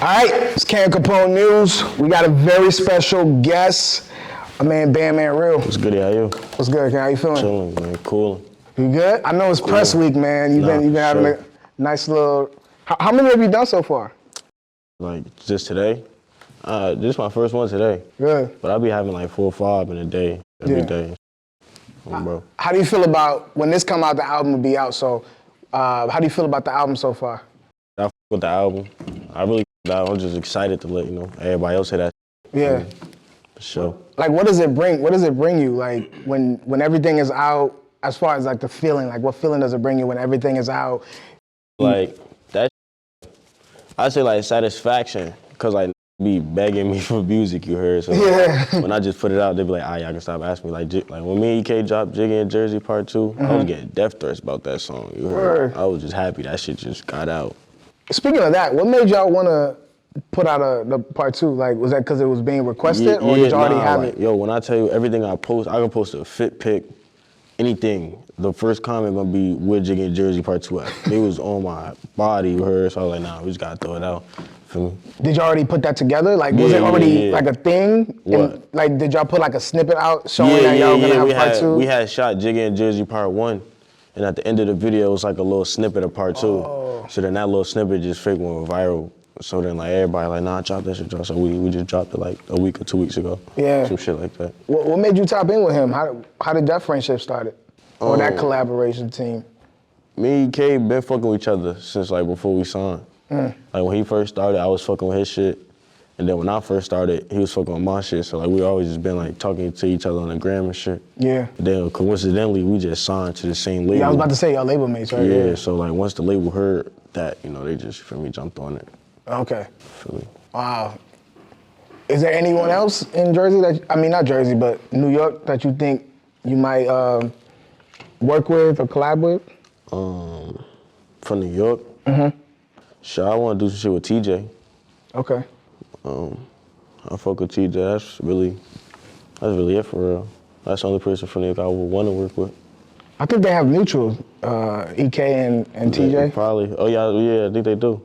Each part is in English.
All right, it's Capone News. We got a very special guest, my man BandmanRill. What's good, how you? What's good, Ken? How you feeling? Chilling, man, cool. You good? I know it's press week, man. You've been having a nice little. How many have you done so far? Like just today? This is my first one today. Good. But I'll be having like 4 or 5 in a day, every day. Bro. How do you feel about when this come out? The album will be out. So, how do you feel about the album so far? I fuck with the album. I really. I'm just excited to let everybody else hear that. Yeah. For sure. Like, what does it bring? What does it bring you? Like when everything is out, as far as like the feeling, like what feeling does it bring you when everything is out? Like that. I say like satisfaction, cause like be begging me for music, you heard. So when I just put it out, they be like, y'all can stop asking me. Like when me and EK dropped Jiggy in Jersey Part 2, I was getting death threats about that song. You heard. I was just happy that shit just got out. Speaking of that, what made y'all want to put out the Part 2? Like, was that because it was being requested, or did you already have it? Yo, when I tell you everything I post, I can post a fit pic, anything. The first comment gonna be with Jiggy in Jersey Part 2 at. It was on my body, you heard. So I was like, nah, we just gotta throw it out. Feel me? Did you already put that together? Like, was it already like a thing? What? Like, did y'all put like a snippet out showing that y'all gonna have Part 2? We had shot Jiggy in Jersey Part 1, and at the end of the video, it was like a little snippet of Part 2. Oh. So then that little snippet just fake went viral. So then like everybody like, nah, drop that shit, drop. So we just dropped it like a week or 2 weeks ago. Yeah. Some shit like that. What made you tap in with him? How did that friendship started? Or that collaboration team? Me and K been fucking with each other since like before we signed. Like when he first started, I was fucking with his shit. And then when I first started, he was fucking with my shit. So like we always just been like talking to each other on the gram and shit. Yeah. And then coincidentally, we just signed to the same label. Yeah, I was about to say y'all label mates, right? Yeah, so like once the label heard that, they just, feel me, jumped on it. Okay. Feel me? Wow. Is there anyone else in Jersey not Jersey, but New York that you think you might work with or collab with? From New York? Sure, I want to do some shit with Tjay. Okay. I fuck with Tjay. That's really it for real. That's the only person from New York I would want to work with. I think they have mutuals, EK and Tjay. Probably. Oh yeah, I think they do.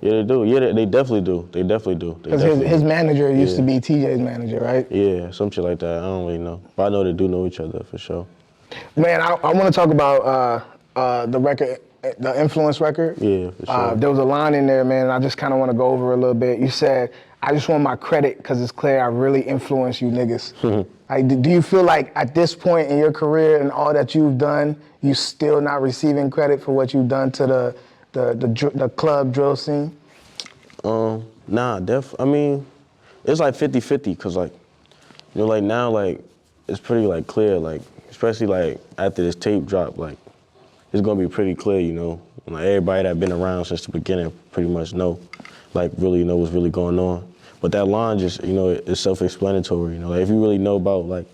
Yeah, they do. Yeah, they definitely do. They definitely do. Because his manager used to be Tjay's manager, right? Yeah, some shit like that. I don't really know. But I know they do know each other for sure. Man, I want to talk about the record, the Influence record. Yeah, for sure. There was a line in there, man, and I just kind of want to go over a little bit. You said, I just want my credit because it's clear I really influenced you niggas. Like, do you feel like at this point in your career and all that you've done, you still not receiving credit for what you've done to the club drill scene? Nah, I mean, it's like 50-50 because like, like now, like, it's pretty like clear, like, especially like after this tape drop, like, it's gonna be pretty clear, like everybody that been around since the beginning pretty much really know what's really going on. But that line just, is self-explanatory, like if you really know about like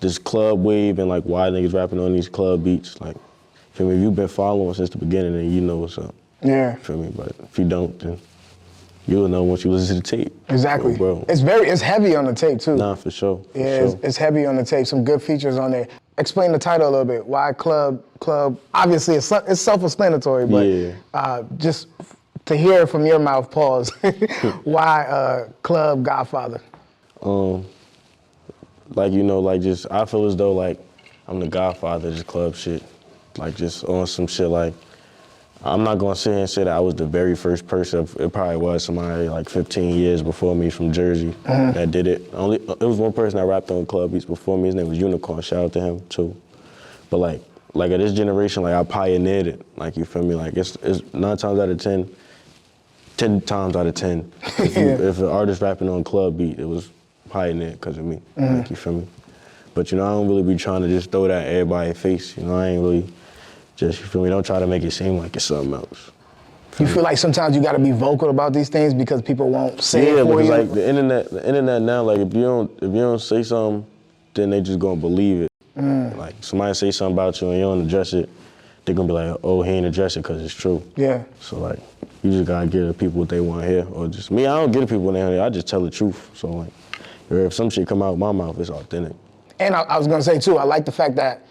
this club wave and like why niggas rapping on these club beats, like, feel me, if you've been following since the beginning, then you know what's up. Yeah. Feel me, but if you don't, then you'll know once you listen to the tape. Exactly. Bro. It's heavy on the tape too. Nah, for sure. Yeah, it's heavy on the tape, some good features on there. Explain the title a little bit. Why club? Obviously, it's self-explanatory, but just to hear from your mouth, pause. Why Club Godfather? Like just I feel as though like I'm the Godfather of this club shit. Like just on some shit like I'm not gonna sit here and say that I was the very first person. It probably was somebody like 15 years before me from Jersey that did it. It was one person that rapped on club beats before me. His name was Unicorn. Shout out to him too. But like at this generation, like I pioneered it. Like you feel me? Like it's 9 times out of 10, 10 times out of 10. If an artist rapping on club beat, it was pioneered because of me. Like you feel me? But I don't really be trying to just throw that at everybody's face. I ain't really. Just, you feel me, don't try to make it seem like it's something else. You feel like sometimes you gotta be vocal about these things because people won't say it for you? Yeah, because like the internet now, like if you don't say something, then they just gonna believe it. Like somebody say something about you and you don't address it, they're gonna be like, oh, he ain't address it because it's true. Yeah. So like, you just gotta give the people what they want to hear. Or just, me, I don't give the people what they want to hear, I just tell the truth. So like, if some shit come out of my mouth, it's authentic. And I was gonna say too, I like the fact that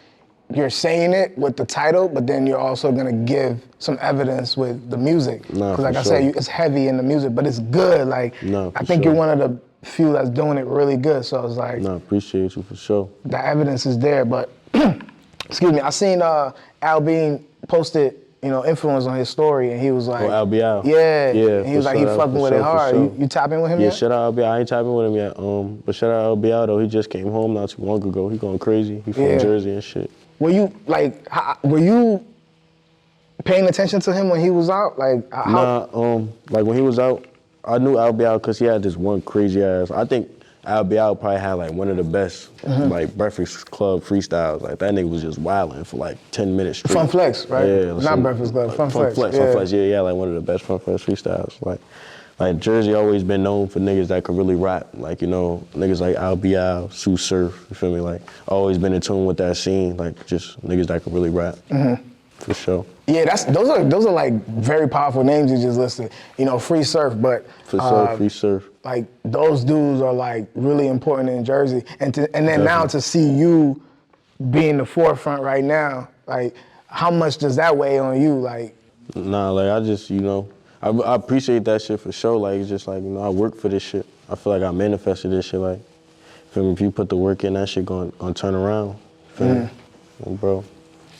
you're saying it with the title, but then you're also gonna give some evidence with the music. Nah, Because like for I said, sure. it's heavy in the music, but it's good. Like, Nah, I for think sure. you're one of the few that's doing it really good. So it's like, No, appreciate you for sure. the evidence is there. But, excuse me, I seen Albee posted, influence on his story, and he was like, Albee. yeah, Yeah, and he was for like, he sure, fucking for with it sure, for hard. sure. You tapping with him Yeah, yet? shout out Albee. I ain't tapping with him yet. But shout out Albee though. He just came home not too long ago. He going crazy. He from Yeah. Jersey and shit. Were you were you paying attention to him when he was out? Like, how? Nah, like when he was out, I knew Albee out because he had this one crazy ass. I think Albee out probably had like one of the best like Breakfast Club freestyles. Like that nigga was just wilding for like 10 minutes straight. Fun Flex, right? Yeah, Not Breakfast Club, Fun Flex. Fun Flex. Yeah, like one of the best Fun Flex freestyles. Like Jersey always been known for niggas that could really rap. Like, niggas like Albee Al, Sue Surf, you feel me? Like, always been in tune with that scene. Like, just niggas that could really rap. For sure. Yeah, those are like very powerful names you just listed. Free Surf, but For sure, Free Surf. like those dudes are like really important in Jersey. And then now to see you be in the forefront right now, like how much does that weigh on you? Like, Nah, like I just, I appreciate that shit for sure. Like, it's just like, I work for this shit. I feel like I manifested this shit. Like, feel me? If you put the work in, that shit gonna turn around. Feel me? Bro.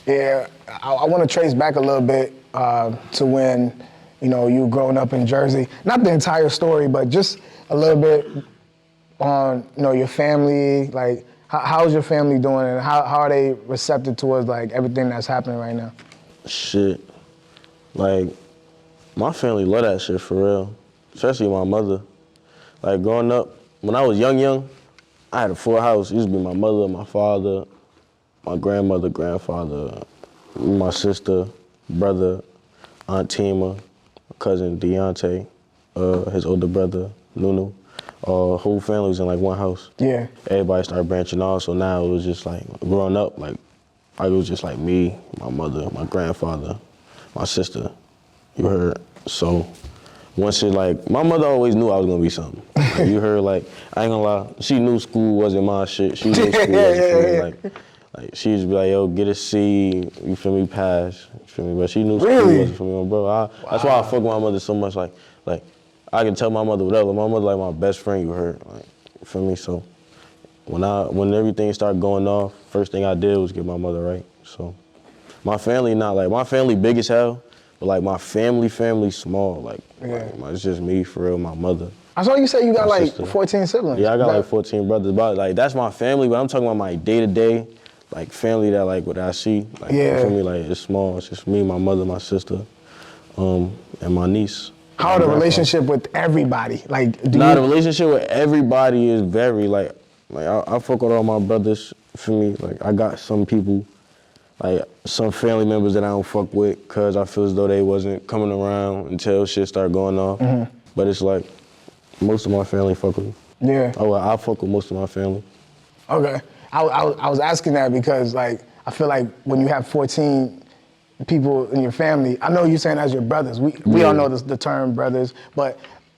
yeah, I want to trace back a little bit to when, you growing up in Jersey. Not the entire story, but just a little bit on, your family. Like, how's your family doing, and how are they receptive towards like everything that's happening right now? Shit. Like, my family love that shit for real, especially my mother. Like, growing up, when I was young, I had a full house. It used to be my mother, my father, my grandmother, grandfather, my sister, brother, Aunt Tima, my cousin Deontay, his older brother, Nunu. Whole family was in like one house. Yeah. Everybody started branching off, so now it was just like, growing up, like, it was just like me, my mother, my grandfather, my sister. You heard? So once it like, my mother always knew I was gonna be something. Like, you heard? Like, I ain't gonna lie, she knew school wasn't my shit. She knew school wasn't for me. Like she used to be like, yo, get a C, you feel me, pass, you feel me? But she knew school wasn't for me, bro. That's why I fuck with my mother so much. Like I can tell my mother whatever. My mother like my best friend, you heard? Like, you feel me? So when everything started going off, first thing I did was get my mother right. So my family my family big as hell. But like my family small, like it's just me for real, my mother. I saw you say you got like sister. 14 siblings. Yeah, I got like 14 brothers, but like that's my family, but I'm talking about my day-to-day, like family that like what I see. Like you feel me, like it's small, it's just me, my mother, my sister, and my niece. How the relationship with everybody? Like, the relationship with everybody is very like I fuck with all my brothers, for me, like I got some people, like some family members that I don't fuck with cause I feel as though they wasn't coming around until shit started going off. But it's like, most of my family fuck with me. Yeah. Oh, well, I fuck with most of my family. Okay. I was asking that because like, I feel like when you have 14 people in your family, I know you're saying as your brothers, we all know the term brothers, but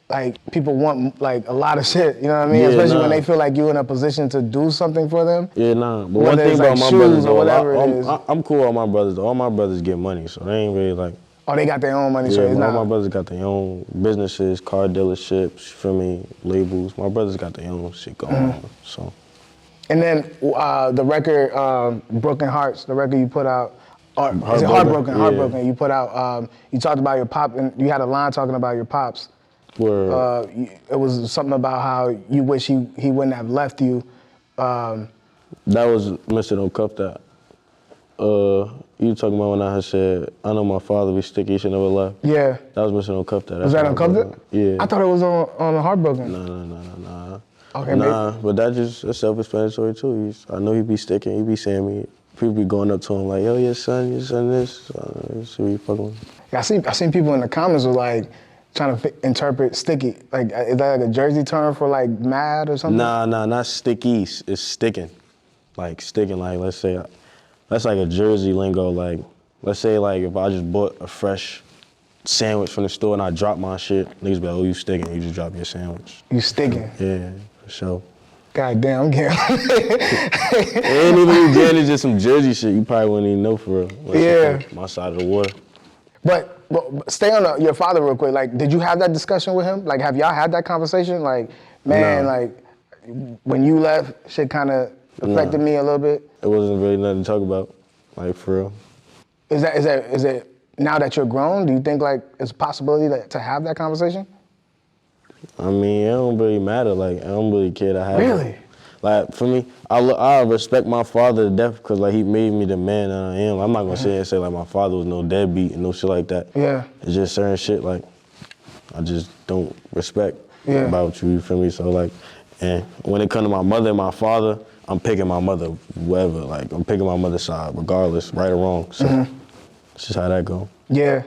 like people want like a lot of shit, you know what I mean? Yeah, especially when they feel like you're in a position to do something for them. Yeah, nah. But Whether one thing it's, about like, my shoes brothers, or though, whatever it is. I'm cool with all my brothers, though. All my brothers get money, so they ain't really like. Oh, they got their own money, so Yeah, it's all not. my brothers got their own businesses, car dealerships, you feel me, labels. My brothers got their own shit going on, so. And then the record, Broken Hearts, the record you put out, or is it Heartbroken? Heartbroken, Yeah. you put out, you talked about your pop, and you had a line talking about your pops. Word. It was something about how you wish he wouldn't have left you. That was Mr. Don't Cuff That. You talking about when I had said, I know my father be sticky, he should never left. Yeah. That was Mr. Don't Cuff That. Was that on Cuff That? Yeah. I thought it was on Heartbroken. Nah. Okay, nah, but that's self-explanatory too. I know he be sticking, he be saying me. People be going up to him like, yo, your son this. So he fucking with. I seen people in the comments were like trying to interpret sticky. Like, is that like a Jersey term for like mad or something? Nah, not sticky. It's sticking. Like sticking. Like let's say, that's like a Jersey lingo. Like let's say like if I just bought a fresh sandwich from the store and I drop my shit, niggas be like, oh, you sticking? You just drop your sandwich. You sticking? Yeah, for sure. God damn, I'm getting. It ain't even Louisiana, just some Jersey shit. You probably wouldn't even know for real. Yeah. My side of the water. But stay on your father real quick. Like, did you have that discussion with him? Like, have y'all had that conversation? Like, man, Nah. like, when you left, shit kind of affected me a little bit. It wasn't really nothing to talk about, like for real. Is it now that you're grown? Do you think like it's a possibility to have that conversation? I mean, it don't really matter. Like, I don't really care to have Really? it. Like, for me, I respect my father to death because, like, he made me the man that I am. I'm not going to sit here and say, like, my father was no deadbeat and no shit like that. Yeah. It's just certain shit, like, I just don't respect about you feel me? So, like, and when it comes to my mother and my father, I'm picking my mother, whoever. Like, I'm picking my mother's side, regardless, right or wrong. So, it's just how that go. Yeah.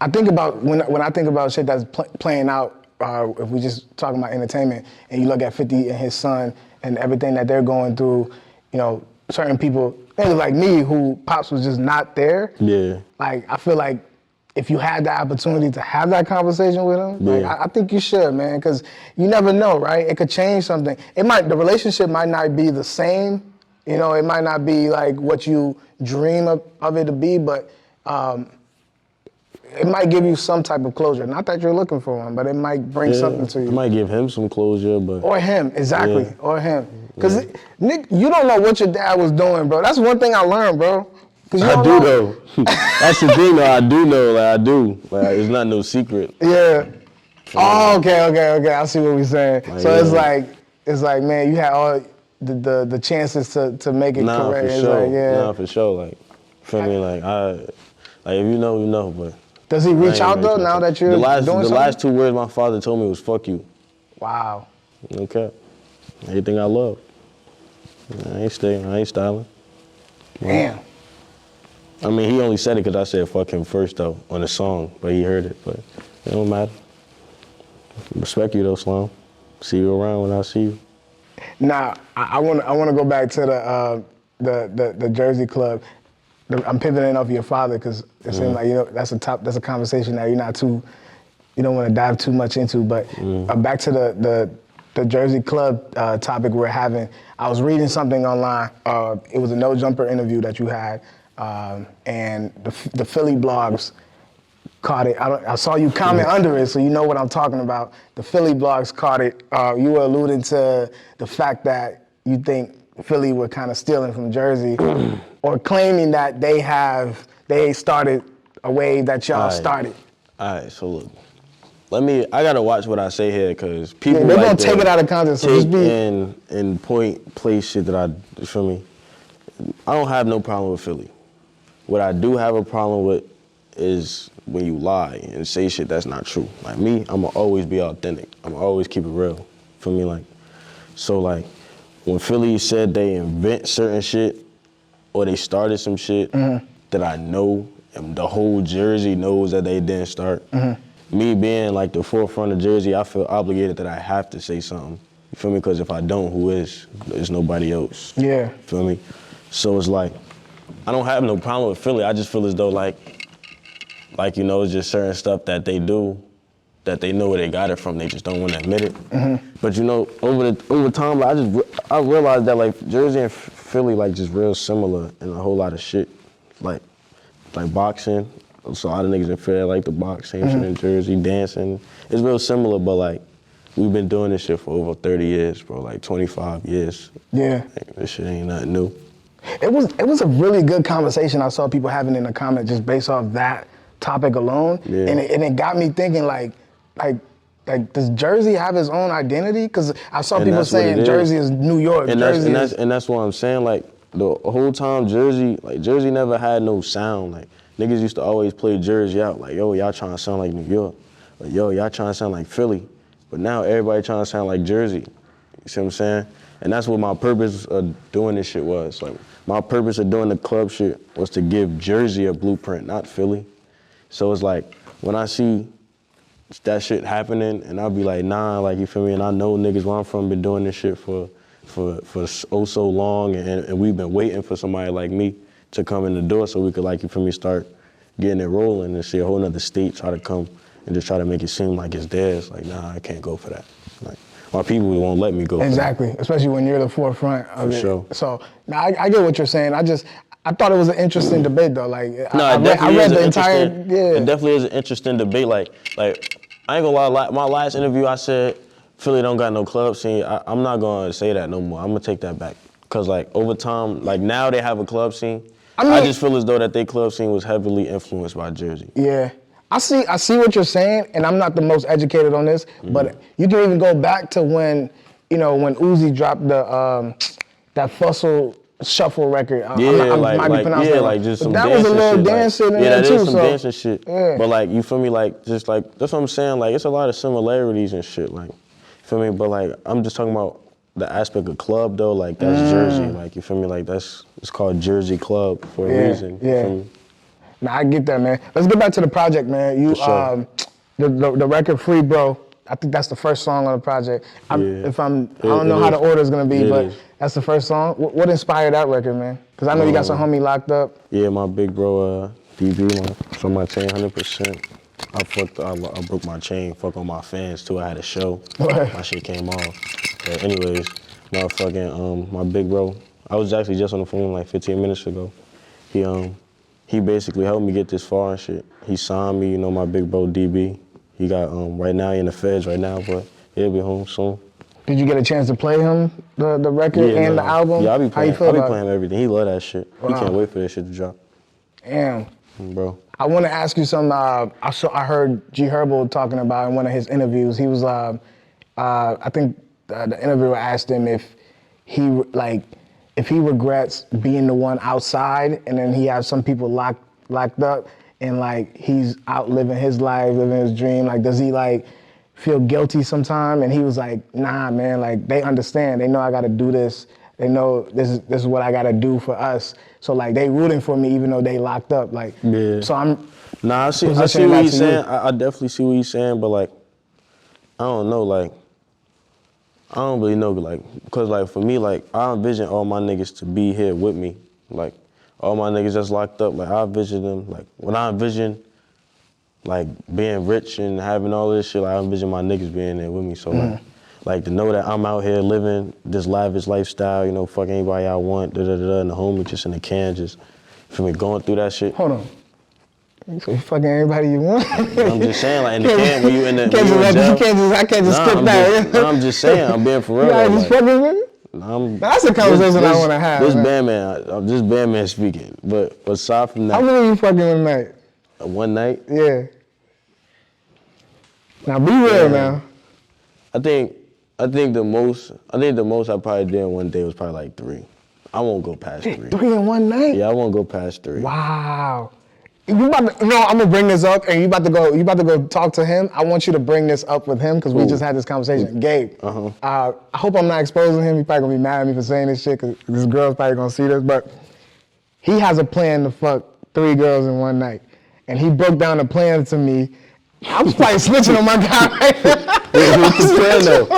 I think about, when I think about shit that's playing out, if we just talking about entertainment, and you look at 50 and his son and everything that they're going through, you know, certain people, maybe like me, who Pops was just not there. Yeah. Like, I feel like if you had the opportunity to have that conversation with him, like, I think you should, man, because you never know, right? It could change something. The relationship might not be the same, you know, it might not be like what you dream of it to be, but it might give you some type of closure. Not that you're looking for one, but it might bring something to you. It might give him some closure, but... Or him, exactly, or him. Because, Nick, you don't know what your dad was doing, bro. That's one thing I learned, bro. I do, though. That's the thing, though. I do know, like, I do. Like, it's not no secret. Yeah. Oh, okay. I see what we're saying. Like, so it's like, man, you had all the chances to make it correct. For sure. Like, Nah, for sure. Like, feel me? Like, if you know, you know, but... Does he reach out, though, now that you're doing something? The last 2 words my father told me was, fuck you. Wow. Okay. Everything I love. I ain't styling. Damn. I mean, he only said it because I said fuck him first, though, on the song, but he heard it, but it don't matter. Respect you, though, Slum. See you around when I see you. Now, I want to go back to the Jersey club. I'm pivoting off your father because it seems like, you know, that's a conversation that you don't want to dive too much into. But back to the Jersey club topic we're having. I was reading something online. It was a No Jumper interview that you had, and the Philly blogs caught it. I saw you comment under it, so you know what I'm talking about. The Philly blogs caught it. You were alluding to the fact that you think Philly were kind of stealing from Jersey, or claiming that they started a wave that y'all started. All right, so look, I gotta watch what I say here, because people they're like gonna take it out of context. So just be and place shit that you feel me? I don't have no problem with Philly. What I do have a problem with is when you lie and say shit that's not true. Like me, I'ma always be authentic. I'ma always keep it real. Feel me? Like, so like, when Philly said they invent certain shit, or they started some shit that I know, and the whole Jersey knows that they didn't start, me being like the forefront of Jersey, I feel obligated that I have to say something. You feel me? Because if I don't, who is? There's nobody else. Yeah. Feel me? So it's like, I don't have no problem with Philly. I just feel as though like, you know, it's just certain stuff that they do that they know where they got it from. They just don't want to admit it. But you know, over time, I realized that like Jersey and Philly like just real similar in a whole lot of shit. Like boxing. So a lot of niggas in Philly like to box, same shit in Jersey, dancing. It's real similar, but like, we've been doing this shit for over 30 years, bro, like 25 years. Yeah. Like, this shit ain't nothing new. It was a really good conversation I saw people having in the comments just based off that topic alone. Yeah. And it got me thinking like, does Jersey have its own identity? Because I saw people saying Jersey is New York. And that's what I'm saying. Like the whole time Jersey never had no sound. Like niggas used to always play Jersey out. Like, yo, y'all trying to sound like New York. Like, yo, y'all trying to sound like Philly. But now everybody trying to sound like Jersey. You see what I'm saying? And that's what my purpose of doing this shit was. Like my purpose of doing the club shit was to give Jersey a blueprint, not Philly. So it's like when I see that shit happening, and I'll be like, nah, like, you feel me? And I know niggas where I'm from been doing this shit for oh so long, and we've been waiting for somebody like me to come in the door so we could, like, you feel me, start getting it rolling and see a whole nother state try to come and just try to make it seem like it's theirs. Like, nah, I can't go for that. Like, my people won't let me go. Exactly, especially when you're the forefront of it. Sure. So, now I get what you're saying. I thought it was an interesting debate though. Like, No, I read the entire. It definitely is an interesting debate. Like I ain't gonna lie. My last interview, I said Philly don't got no club scene. I'm not gonna say that no more. I'm gonna take that back. Cause like over time, like now they have a club scene. I just feel as though that their club scene was heavily influenced by Jersey. Yeah. I see what you're saying, and I'm not the most educated on this, but you can even go back to when Uzi dropped the that Fussle Shuffle record. Just some that was a little dancing in there too. Yeah, that is some dancing shit. Yeah. But like, you feel me? Like, just like, that's what I'm saying. Like, it's a lot of similarities and shit. Like, you feel me? But like, I'm just talking about the aspect of club though. Like, that's Jersey. Like, you feel me? Like, it's called Jersey Club for a reason. Yeah. You feel me? Nah, I get that, man. Let's get back to the project, man. You, sure. The record Free Bro. I think that's the first song on the project. I don't know how the order is gonna be, but that's the first song. What inspired that record, man? Because I know you got some homie locked up. Yeah, my big bro, DB, man. From my chain, 100%. I broke my chain. Fuck on my fans too. I had a show. My shit came off. But anyways, motherfucking my big bro. I was actually just on the phone like 15 minutes ago. He basically helped me get this far and shit. He signed me, my big bro DB. He got, right now, he in the feds right now, but he'll be home soon. Did you get a chance to play him, the record and the album? Yeah, I be playing him everything. He love that shit. Wow. He can't wait for this shit to drop. Damn. Bro. I want to ask you something. I heard G Herbo talking about in one of his interviews. He was, I think the interviewer asked him if he regrets being the one outside, and then he has some people locked up, and like he's out living his life, living his dream. Like, does he like feel guilty sometime? And he was like, nah, man. Like, they understand. They know I got to do this. They know this is what I got to do for us. So like, they rooting for me even though they locked up. Like, yeah. So I'm. Nah, I see what he's saying. I definitely see what he's saying, but like, I don't know, like. I don't really know, like, because like for me, like, I envision all my niggas to be here with me. Like, all my niggas that's locked up, like, I envision them, like, when I envision, like, being rich and having all this shit, like, I envision my niggas being there with me. So, like, to know that I'm out here living this lavish lifestyle, fuck anybody I want, and the homie just in the can, just, for me, going through that shit. Hold on. So you fucking everybody you want? I'm just saying, like, in the can, when you in the I can't just skip that. I'm just saying, I'm being for real. You just fucking with me? That's a conversation I want to have. This Bandman speaking. But aside from that. How many you fucking one night? One night? Yeah. Now be real now. I think the most I probably did in one day was probably like 3. I won't go past 3. 3 in one night? Yeah, I won't go past 3. Wow. I'm gonna bring this up, and you about to go talk to him. I want you to bring this up with him because we just had this conversation. Gabe, I hope I'm not exposing him. He's probably gonna be mad at me for saying this shit because this girl's probably gonna see this. But he has a plan to fuck 3 girls in one night, and he broke down the plan to me. I was probably snitching on my guy right now. What's the plan though? You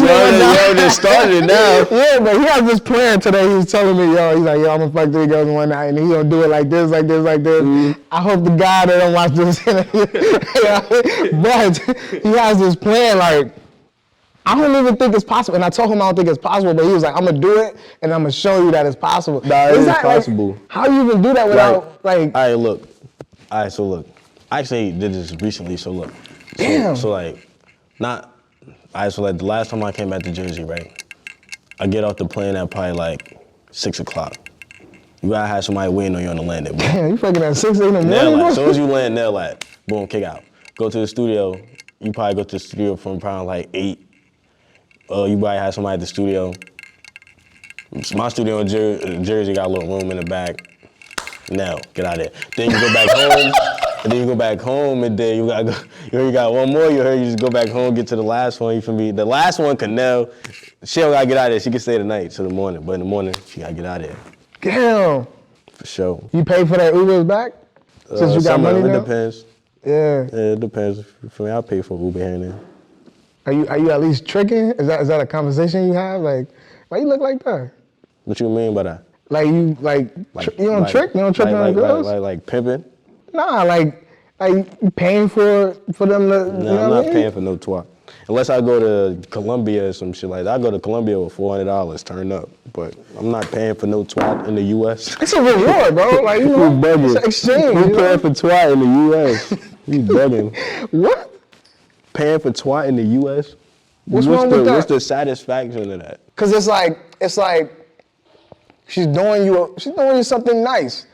already started it now. Yeah, but he has this plan today. He was telling me, he's like, I'm gonna fuck 3 girls in one night, and he gonna do it like this, like this, like this. I hope the guy that don't watch this interview, but he has this plan, like, I don't even think it's possible. And I told him I don't think it's possible, but he was like, I'm gonna do it, and I'm gonna show you that it's possible. Nah, it is possible. Like, how you even do that without, like... All right, so look. I actually did this recently, so look. Damn. So like, the last time I came back to Jersey, right? I get off the plane at probably like 6 o'clock. You gotta have somebody waiting on you on the landing. Damn, you fucking at 6 in the morning? As soon as you land, they're like, boom, kick out. Go to the studio. You probably go to the studio from probably like 8. You probably have somebody at the studio. My studio in Jersey got a little room in the back. Now, get out of there. Then you go back home. And then you go back home, and then you got one more. You just go back home, get to the last one. You feel me? The last one, Canel, she don't gotta get out of there. She can stay the night till the morning, but in the morning she gotta get out of there. Damn. For sure. You pay for that Ubers back? Since you got money now? It depends. Yeah. It depends. For me, I pay for Uber here and there. Are you at least tricking? Is that a conversation you have? Like, why you look like that? What you mean by that? Like you you don't trick? You don't trick on girls? Like pimping? Nah, like you paying for them to. No, I'm not paying for no twat. unless I go to Colombia or some shit like that. I go to Colombia with $400, turn up. But I'm not paying for no twat in the U.S. It's a reward, bro. Like, you know, it's an exchange. Who paying for twat in the U.S.? You bugging. What? Paying for twat in the U.S.? What's wrong with that? What's the satisfaction of that? Cause it's like she's doing you something nice.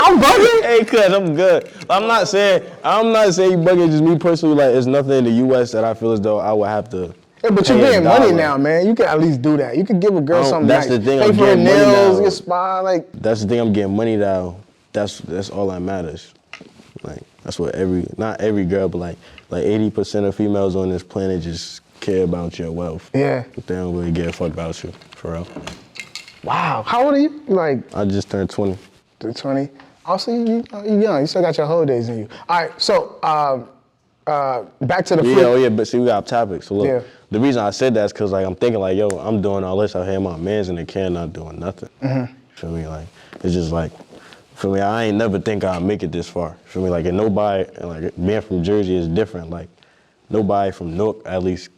I'm bugging. Hey, cuz I'm good. I'm not saying you bugging. Just me personally, like, it's nothing in the U.S. that I feel as though I would have to. Yeah, but you're getting money now, man. You can at least do that. You can give a girl something that's nice. The thing. Pay I'm for her getting money nails, now. your spa, like. That's the thing. I'm getting money now. That's all that matters. Like, that's what not every girl, but like 80% of females on this planet just care about your wealth. Yeah. But they don't really give a fuck about you, for real. Wow. How old are you? Like. I just turned 20. 20. Also, you young. You still got your whole days in you. All right. So, back to the flip. Yeah, but see, we got topics. So look, Yeah. The reason I said that is because, like, I'm thinking, like, yo, I'm doing all this out here, my man's in the can not doing nothing. Mm-hmm. Feel me? Like, it's just like, for me, I ain't never think I'd make it this far. Feel me? Like, and nobody, like, being from Jersey is different. Like, nobody from Newark at least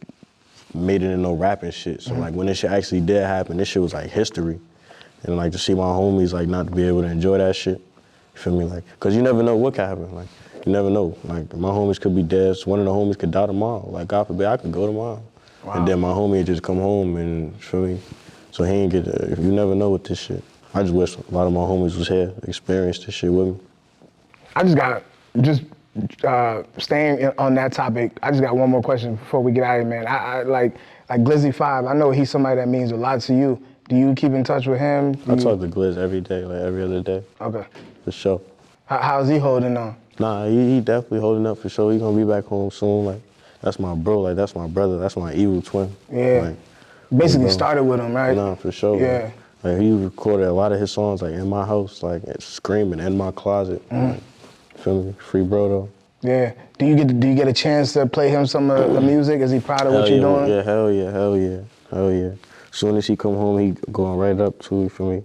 made it in no rapping shit. So, like, when this shit actually did happen, this shit was, like, history. And, like, to see my homies, like, not to be able to enjoy that shit. You feel me? Like, because you never know what can happen. Like, you never know. Like, my homies could be dead. So one of the homies could die tomorrow. Like, God forbid, I could go tomorrow. Wow. And then my homie would just come home and, feel me? So he ain't get, you never know with this shit. I just wish a lot of my homies was here, experienced this shit with me. I just staying on that topic, I just got one more question before we get out of here, man. I like Glizzy5ive, I know he's somebody that means a lot to you. Do you keep in touch with him? I talk to Glizz every day, like every other day. Okay. For sure. How's he holding on? Nah, he definitely holding up for sure. He gonna be back home soon. Like, that's my bro, like that's my brother, that's my evil twin. Yeah. Like, basically started with him, right? Nah, for sure. Yeah. Like, he recorded a lot of his songs like in my house, like screaming in my closet. Like, feel me? Free bro though. Yeah. Do you get a chance to play him some of the music? Is he proud of what you're doing? Yeah, hell yeah. As soon as he come home, he going right up to you, feel me?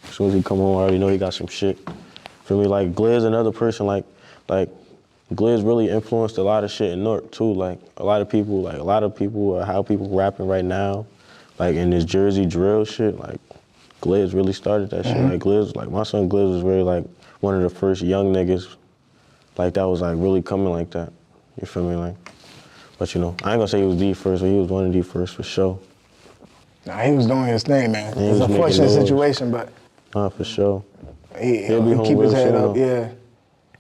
As soon as he come home, I already know he got some shit. Feel me? Like, Glizz, another person, like Glizz really influenced a lot of shit in Newark too. Like, a lot of people, how people rapping right now, like in this Jersey drill shit, like, Glizz really started that shit. Like, Glizz, like, my son Glizz was really, like, one of the first young niggas, like, that was, like, really coming like that. You feel me? Like, but, you know, I ain't gonna say he was the first, but he was one of the first for sure. Nah, he was doing his thing, man. It's a fortunate situation, but. Nah, for sure. He'll be home keep his head up, yeah.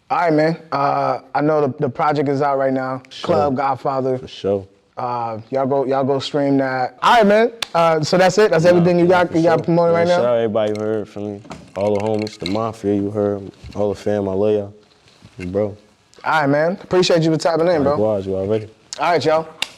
All right, man. I know the project is out right now. Sure. Club Godfather. For sure. Y'all go stream that. All right, man. So that's it. That's everything you got. You got promoted right now. Shout out everybody who heard from me. All the homies, the mafia you heard, all the fam. I love y'all, bro. All right, man. Appreciate you for tapping in, bro. Likewise, you already. All right, y'all.